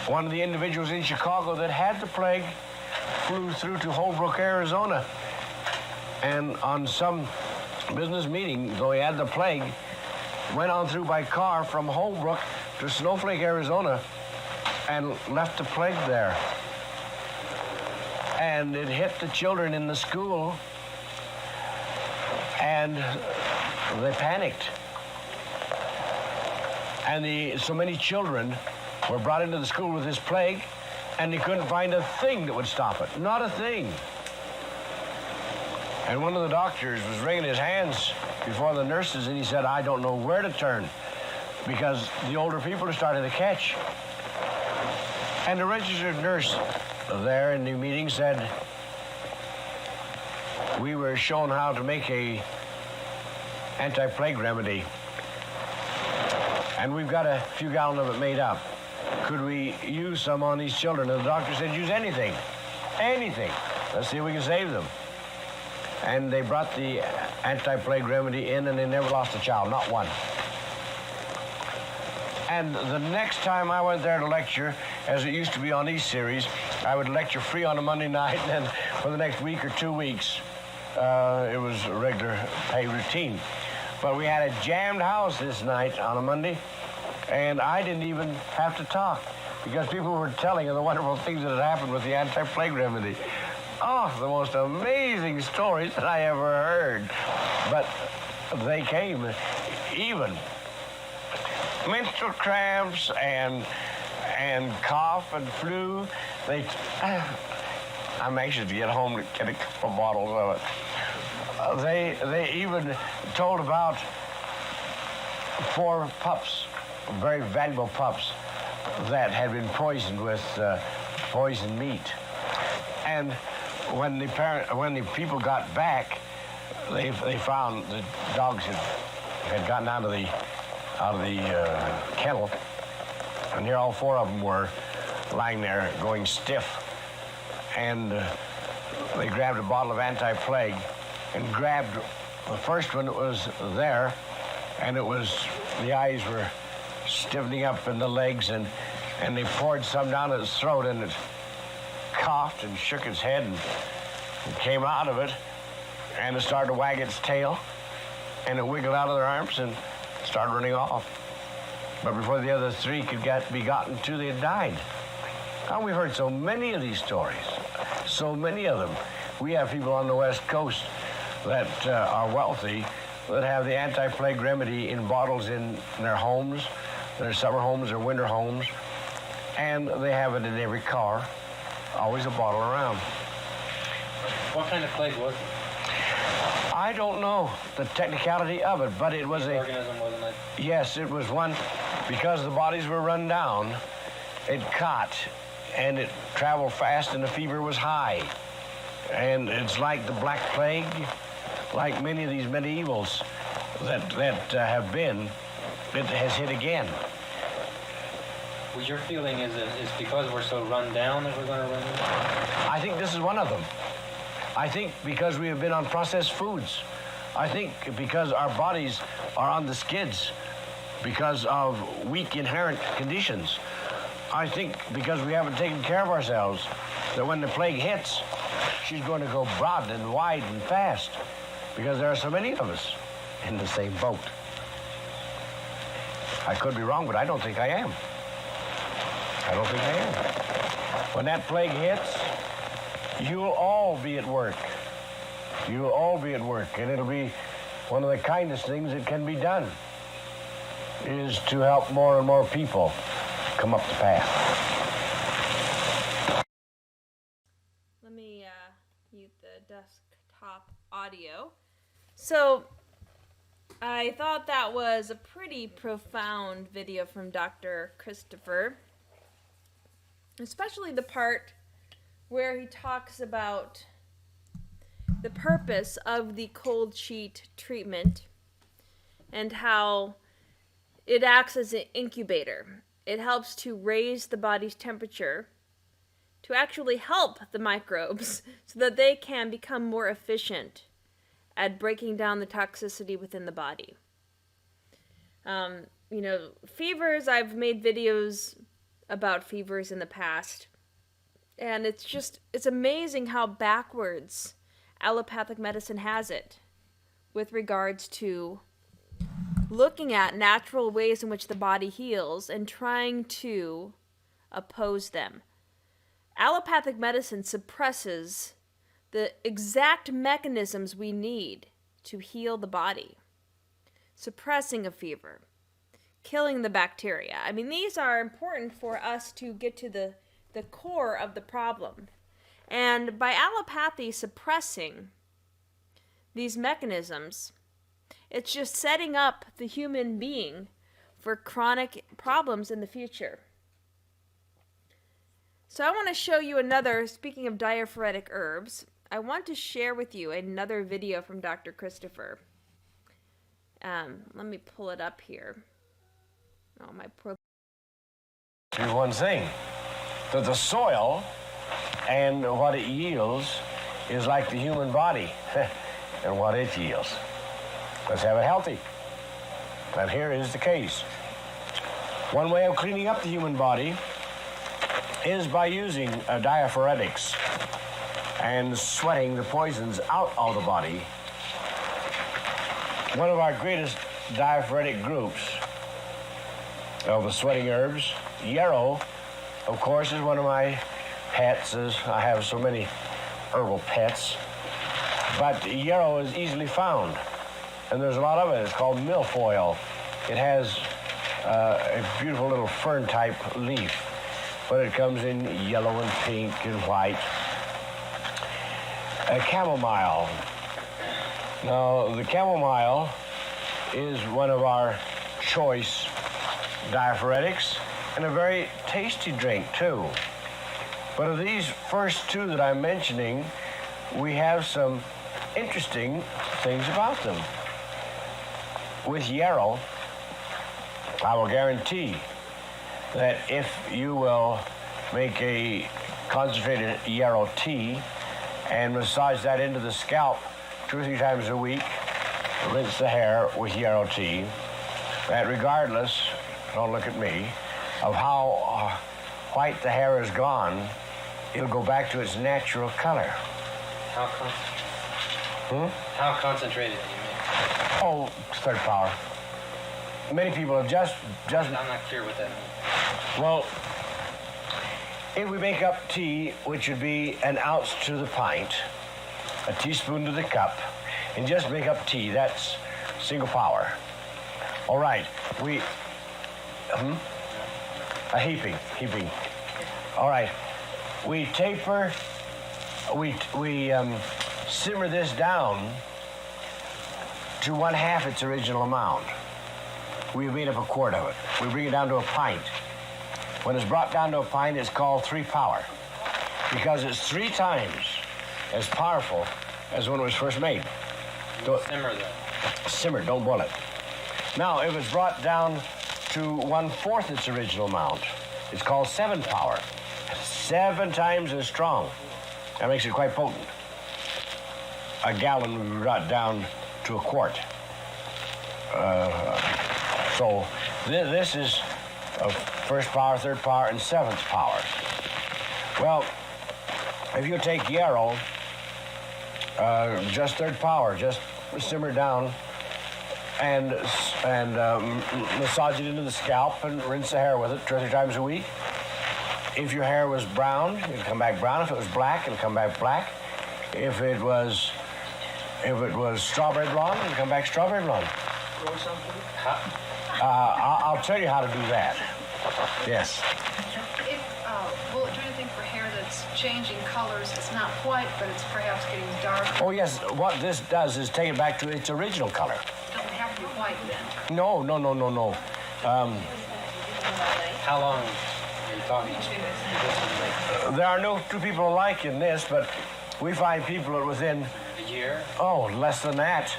One of the individuals in Chicago that had the plague flew through to Holbrook, Arizona. And on some business meeting, though he had the plague, went on through by car from Holbrook to Snowflake, Arizona, and left the plague there. And it hit the children in the school, and they panicked. And so many children were brought into the school with this plague, and they couldn't find a thing that would stop it. Not a thing. And one of the doctors was wringing his hands before the nurses, and he said, "I don't know where to turn, because the older people are starting to catch." And the registered nurse there in the meeting said, "We were shown how to make a anti-plague remedy, and we've got a few gallons of it made up. Could we use some on these children?" And the doctor said, "Use anything, anything. Let's see if we can save them." And they brought the anti-plague remedy in, and they never lost a child, not one. And the next time I went there to lecture, as it used to be on these series, I would lecture free on a Monday night, and then for the next week or 2 weeks, it was a regular pay routine. But we had a jammed house this night on a Monday, and I didn't even have to talk because people were telling of the wonderful things that had happened with the anti-plague remedy. Oh, the most amazing stories that I ever heard. But they came, even menstrual cramps and cough and flu. I'm anxious to get home to get a couple of bottles of it. They even told about 4 pups, very valuable pups, that had been poisoned with poisoned meat. And when the people got back, they found the dogs had gotten out of the kennel, and here all 4 of them were lying there going stiff. And they grabbed a bottle of anti-plague and grabbed the first one that was there, and the eyes were stiffening up in the legs, and they poured some down its throat, and it coughed and shook its head and came out of it, and it started to wag its tail, and it wiggled out of their arms and started running off. But before the other 3 could be gotten to, they had died. Now, we've heard so many of these stories, so many of them. We have people on the West Coast that are wealthy that have the anti-plague remedy in bottles in their homes, their summer homes or winter homes, and they have it in every car, always a bottle around. What kind of plague was it? I don't know the technicality of it, but it was The organism wasn't it? Yes, it was one, because the bodies were run down, it caught, and it traveled fast, and the fever was high. And it's like the Black Plague, like many of these medievals that have been, it has hit again. Well, your feeling is that it's because we're so run down that we're going to run down? I think this is one of them. I think because we have been on processed foods. I think because our bodies are on the skids because of weak inherent conditions. I think because we haven't taken care of ourselves, that when the plague hits, she's going to go broad and wide and fast because there are so many of us in the same boat. I could be wrong, but I don't think I am. I don't think I am. When that plague hits, you'll all be at work. You'll all be at work, and it'll be one of the kindest things that can be done is to help more and more people come up the path. Let me mute the desktop audio. So, I thought that was a pretty profound video from Dr. Christopher, especially the part where he talks about the purpose of the cold sheet treatment and how it acts as an incubator. It helps to raise the body's temperature to actually help the microbes so that they can become more efficient at breaking down the toxicity within the body. Fevers, I've made videos about fevers in the past, and it's amazing how backwards allopathic medicine has it with regards to looking at natural ways in which the body heals and trying to oppose them. Allopathic medicine suppresses the exact mechanisms we need to heal the body. Suppressing a fever, killing the bacteria. I mean, these are important for us to get to the core of the problem. And by allopathy suppressing these mechanisms, it's just setting up the human being for chronic problems in the future. So I want to show you another, speaking of diaphoretic herbs, I want to share with you another video from Dr. Christopher. Let me pull it up here. Oh, my pro. One thing, that the soil and what it yields is like the human body and what it yields. Let's have it healthy. And here is the case. One way of cleaning up the human body is by using diaphoretics and sweating the poisons out of the body. One of our greatest diaphoretic groups of the sweating herbs, Yarrow, of course, is one of my pets, as I have so many herbal pets. But Yarrow is easily found, and there's a lot of it. It's called milfoil. It has a beautiful little fern-type leaf, but it comes in yellow and pink and white. Chamomile. Now, the chamomile is one of our choice diaphoretics and a very tasty drink, too. But of these first two that I'm mentioning, we have some interesting things about them. With Yarrow, I will guarantee that if you will make a concentrated Yarrow tea and massage that into the scalp 2 or 3 times a week, rinse the hair with Yarrow tea, that regardless, don't look at me, of how white the hair is gone, it'll go back to its natural color. How concentrated? How concentrated do you make? Oh, third power. Many people have just... I'm not clear what that means. Well, if we make up tea, which would be an ounce to the pint, a teaspoon to the cup, and just make up tea, that's single power. All right, we... A heaping. All right, we taper, we simmer this down to 1/2 its original amount. We made up a quart of it. We bring it down to a pint. When it's brought down to a pint, it's called 3 power because it's 3 times as powerful as when it was first made. Simmer that. Simmer, don't boil it. Now, if it's brought down to 1/4 its original amount, it's called 7 power. 7 times as strong. That makes it quite potent. A gallon would be brought down to a quart. So this is first power, third power, and 7th power. Well, if you take Yarrow Just third power. Just simmer down and massage it into the scalp and rinse the hair with it 2 or 3 times a week. If your hair was brown, it'd come back brown. If it was black, it'd come back black. If it was strawberry blonde, it'd come back strawberry blonde. Grow something? I'll tell you how to do that. Yes. Will it do anything for hair that's changing colors? It's not white, but it's perhaps getting darker. Oh, yes. What this does is take it back to its original color. It doesn't have to be white then. No. How long are you talking? There are no two people alike in this, but we find people that within A year? Oh, less than that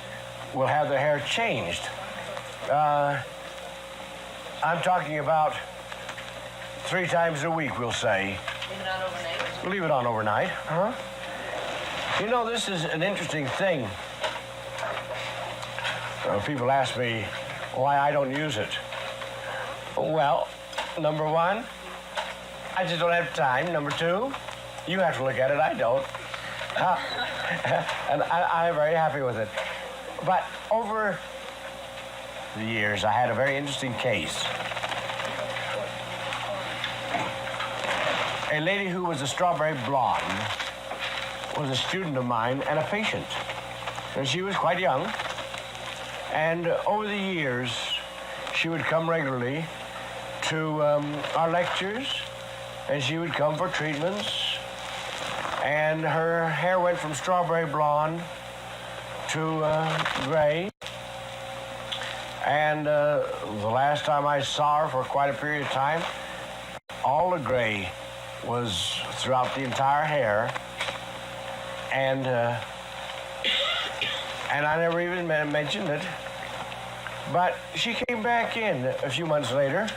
will have their hair changed. I'm talking about 3 times a week, we'll say. Leave it on overnight? Leave it on overnight, huh? You know, this is an interesting thing. People ask me why I don't use it. Well, number 1, I just don't have time. Number 2, you have to look at it, I don't. And I'm very happy with it. But over the years, I had a very interesting case. A lady who was a strawberry blonde was a student of mine and a patient. And she was quite young. And over the years, she would come regularly to our lectures, and she would come for treatments. And her hair went from strawberry blonde to gray. And the last time I saw her for quite a period of time, all the gray was throughout the entire hair. And I never even mentioned it. But she came back in a few months later,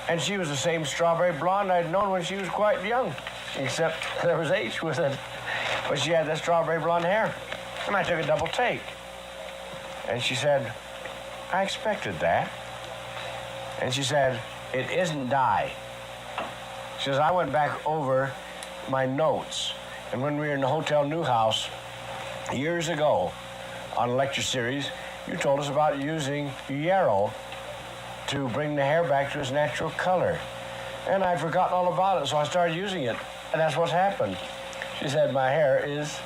and she was the same strawberry blonde I'd known when she was quite young, except there was age with it. But she had that strawberry blonde hair. And I took a double take. And she said, I expected that. And she said, it isn't dye. She says, I went back over my notes. And when we were in the Hotel Newhouse years ago on a lecture series, you told us about using Yarrow to bring the hair back to its natural color. And I'd forgotten all about it, so I started using it. And that's what's happened. She said, my hair is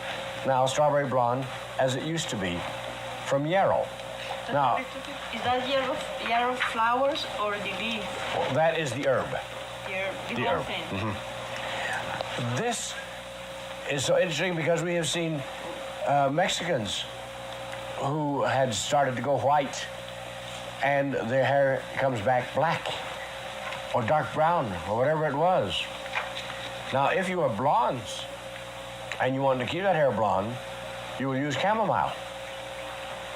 now strawberry blonde as it used to be from Yarrow. Now, Is that yarrow flowers or the leaf? that is the herb. The The whole herb. thing? This is so interesting because we have seen Mexicans who had started to go white and their hair comes back black or dark brown or whatever it was. Now, if you are blondes and you want to keep that hair blonde, you will use chamomile.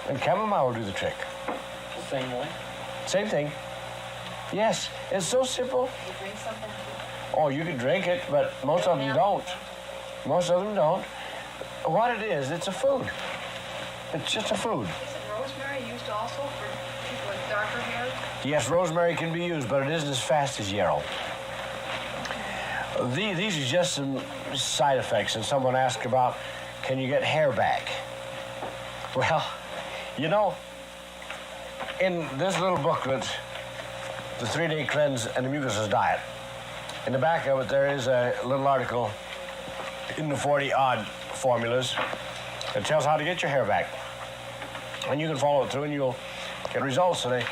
And chamomile will do the trick. Same way? Same thing. Yes, it's so simple. You drink something? Oh, you can drink it, but most of them don't. Most of them don't. What it is, it's a food. It's just a food. Isn't rosemary used also for people with darker hair? Yes, rosemary can be used, but it isn't as fast as yarrow. These are just some side effects, and someone asked about, can you get hair back? Well, you know, in this little booklet, The 3-Day Cleanse and the Mucusless Diet, in the back of it, there is a little article in the 40-odd formulas that tells how to get your hair back. And you can follow it through and you'll get results. And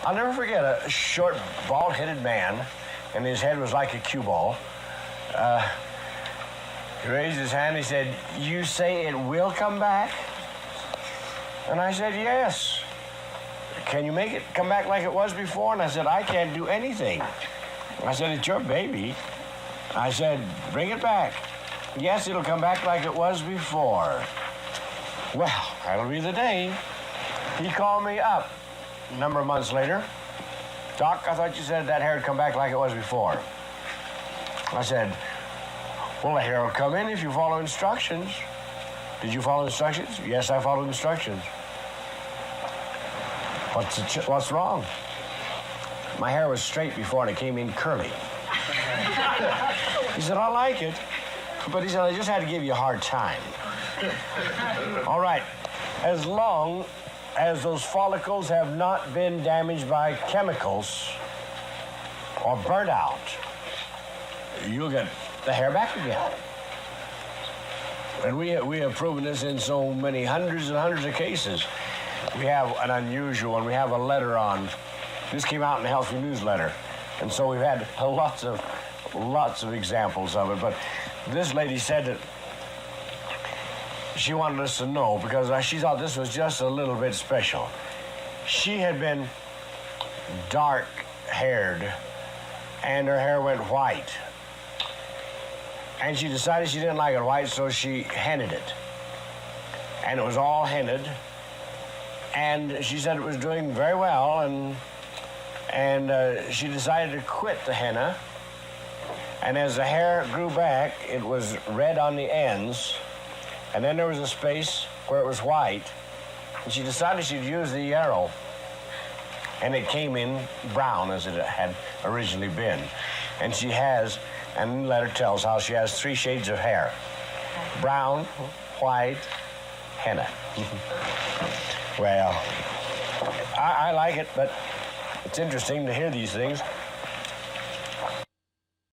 I'll never forget a short, bald-headed man, and his head was like a cue ball. He raised his hand, he said, you say it will come back? And I said, yes. Can you make it come back like it was before? And I said, I can't do anything. I said, it's your baby. I said, bring it back. Yes, it'll come back like it was before. Well, that'll be the day. He called me up a number of months later. Doc, I thought you said that hair would come back like it was before. I said, well, the hair will come in if you follow instructions. Did you follow instructions? Yes, I followed instructions. What's wrong? My hair was straight before and it came in curly. He said, I like it. But he said, I just had to give you a hard time. All right. As long as those follicles have not been damaged by chemicals or burnt out, you'll get the hair back again. And we have proven this in so many hundreds and hundreds of cases. We have an unusual one. We have a letter on. This came out in the Healthy Newsletter. And so we've had lots of examples of it. But this lady said that she wanted us to know because she thought this was just a little bit special. She had been dark-haired and her hair went white. And she decided she didn't like it white, so she henned it. And it was all henned. And she said it was doing very well, and she decided to quit the henna. And as the hair grew back, it was red on the ends, and then there was a space where it was white. And she decided she'd use the Yarrow, and it came in brown as it had originally been. And she has, and the letter tells how she has 3 shades of hair: brown, white, henna. Well, I like it, but it's interesting to hear these things.